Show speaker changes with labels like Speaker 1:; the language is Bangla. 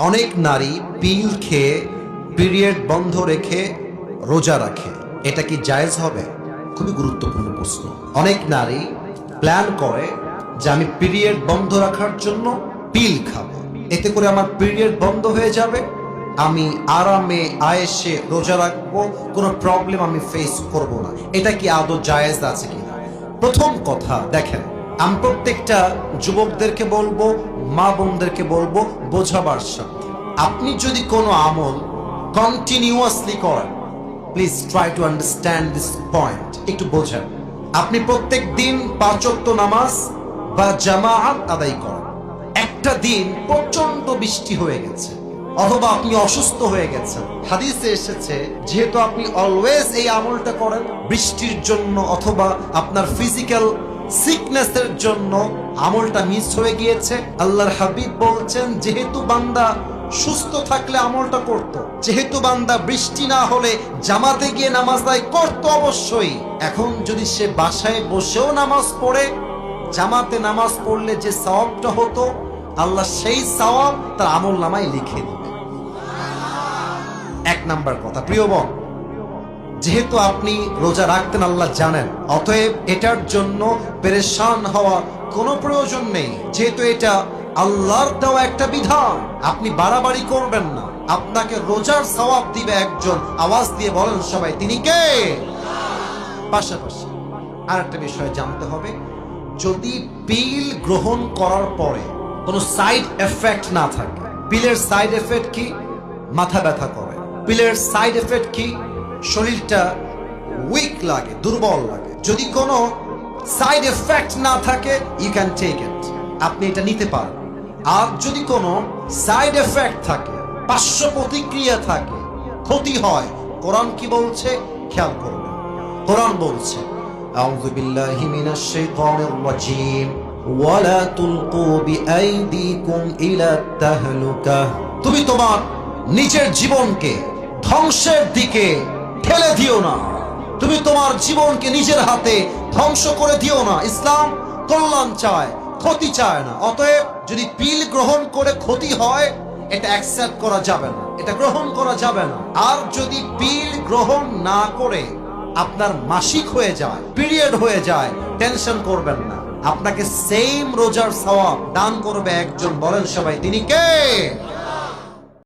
Speaker 1: অনেক নারী পিল খেয়ে পিরিয়ড বন্ধ রেখে রোজা রাখে, এটা কি জায়েজ হবে? খুবই গুরুত্বপূর্ণ প্রশ্ন। অনেক নারী প্ল্যান করে যে আমি পিরিয়ড বন্ধ রাখার জন্য পিল খাবো, এতে করে আমার পিরিয়ড বন্ধ হয়ে যাবে, আমি আরামে আয়েশে রোজা রাখবো, কোনো প্রবলেম আমি ফেস করব না। এটা কি আদৌ জায়েজ আছে কিনা? প্রথম কথা দেখেন, আমি প্রত্যেকটা যুবকদেরকে বলবো, মা বোনদেরকে বলবো বোঝাবার সাথে, আপনি যদি কোনো আমল কন্টিনিউয়াসলি করেন, please try to understand this point, একটু বোঝেন। আপনি প্রত্যেক দিন 5 ওয়াক্ত নামাজ বা জামাআত আদায় করেন, একটা দিন প্রচন্ড বৃষ্টি হয়ে গেছে অথবা আপনি অসুস্থ হয়ে গেছেন, হাদিসে এসেছে যেহেতু আপনি অলওয়েজ এই আমলটা করেন, বৃষ্টির জন্য অথবা আপনার ফিজিক্যাল সিকনেসের জন্য আমলটা মিস হয়ে গিয়েছে, আল্লাহর হাবিব বলছেন যেহেতু বান্দা সুস্থ থাকলে আমলটা করত, যেহেতু বান্দা বৃষ্টি না হলে জামাতে গিয়ে নামাজ আদায় করত অবশ্যই, এখন যদি সে বাসায় বসেও নামাজ পড়ে, জামাতে নামাজ পড়লে যে সওয়াবটা হতো আল্লাহ সেই সওয়াব তার আমল নামায় লিখে দিবে। এক নাম্বার কথা, প্রিয় বোন, যেহেতু আপনি রোজা রাখতেন আল্লাহ জানেন, অতএব এটার জন্য পেরেশান হওয়া কোনো প্রয়োজন নেই। যেহেতু এটা আল্লাহর দেওয়া একটা বিধান, আপনি বাড়াবাড়ি করবেন না, আপনাকে রোজার সওয়াব দিবে একজন। আওয়াজ দিয়ে বলেন সবাই, তিনি কে? পাশাপাশি আরেকটা বিষয় জানতে হবে, যদি পিল গ্রহণ করার পরে কোনো সাইড এফেক্ট না থাকে, পিলের সাইড এফেক্ট কি? মাথা ব্যথা করে। পিলের সাইড এফেক্ট কি? শরীরটা উইক লাগে, দুর্বল লাগে। যদি কোনো সাইড এফেক্ট না থাকে, ইউ ক্যান টেক ইট, আপনি এটা নিতে পারেন। আর যদি কোনো সাইড এফেক্ট থাকে, পার্শ্ব প্রতিক্রিয়া থাকে, ক্ষতি হয়, কোরআন কি বলছে খেয়াল করবেন। কোরআন বলছে, আউযু বিল্লাহি মিনাশ শাইতানির রাজীম, ওয়ালা তুলকু বিআইদিকুম ইলা তাহলুকা। তুমি তোমার নিজের জীবনকে ধ্বংসের দিকে ঠেলে দিও না, তুমি তোমার জীবনকে নিজের হাতে ধ্বংস করে দিও না। ইসলাম কল্যাণ চায়, ক্ষতি চায় না। অতএব যদি পিল গ্রহণ করে ক্ষতি হয়, এটা অ্যাকসেপ্ট করা যাবে না, এটা গ্রহণ করা যাবে না। আর যদি পিল গ্রহণ না করে আপনার মাসিক হয়ে যায়, পিরিয়ড হয়ে যায়, টেনশন করবেন না, আপনাকে সেম রোজার সওয়াব দান করবে একজন। বলেন সবাই, তিনি কে?